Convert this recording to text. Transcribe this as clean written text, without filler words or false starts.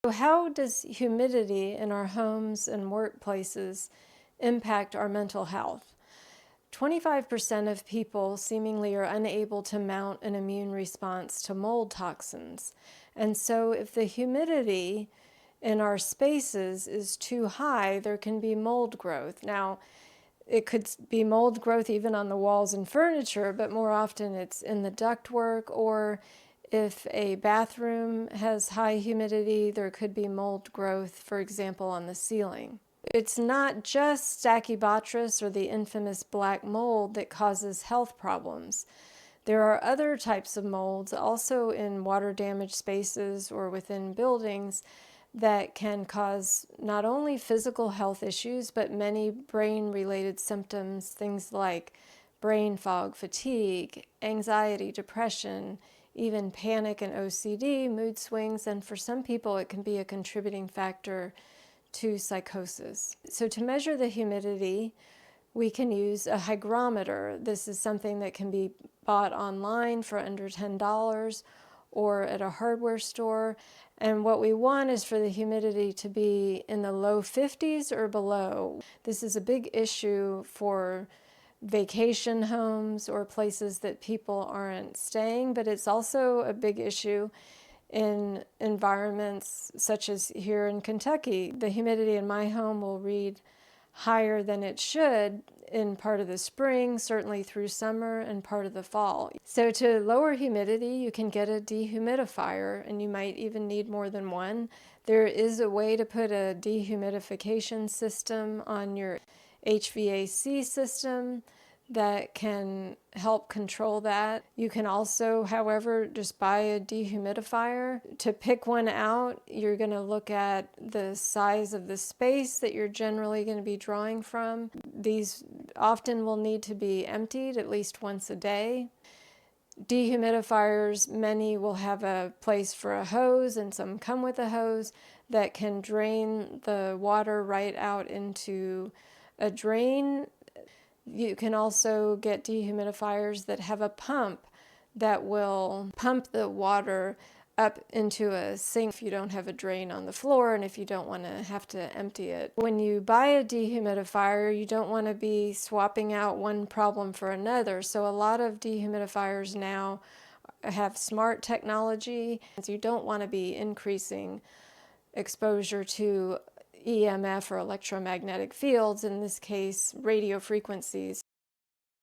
So how does humidity in our homes and workplaces impact our mental health? 25% of people seemingly are unable to mount an immune response to mold toxins. And so if the humidity in our spaces is too high, there can be mold growth. Now, it could be mold growth even on the walls and furniture, but more often it's in the ductwork, or if a bathroom has high humidity, there could be mold growth, for example, on the ceiling. It's not just Stachybotrys or the infamous black mold that causes health problems. There are other types of molds, also in water-damaged spaces or within buildings, that can cause not only physical health issues, but many brain-related symptoms, things like brain fog, fatigue, anxiety, depression, even panic and OCD, mood swings, and for some people it can be a contributing factor to psychosis. So to measure the humidity, we can use a hygrometer. This is something that can be bought online for under $10 or at a hardware store. And what we want is for the humidity to be in the low 50s or below. This is a big issue for vacation homes or places that people aren't staying, but it's also a big issue in environments such as here in Kentucky. The humidity in my home will read higher than it should in part of the spring, certainly through summer and part of the fall. So to lower humidity, you can get a dehumidifier, and you might even need more than one. There is a way to put a dehumidification system on your HVAC system that can help control that. You can also, however, just buy a dehumidifier. To pick one out, you're going to look at the size of the space that you're generally going to be drawing from. These often will need to be emptied at least once a day. Dehumidifiers, many will have a place for a hose, and some come with a hose that can drain the water right out into a drain. You can also get dehumidifiers that have a pump that will pump the water up into a sink if you don't have a drain on the floor and if you don't want to have to empty it. When you buy a dehumidifier, you don't want to be swapping out one problem for another. So a lot of dehumidifiers now have smart technology. So you don't want to be increasing exposure to EMF or electromagnetic fields, in this case radio frequencies.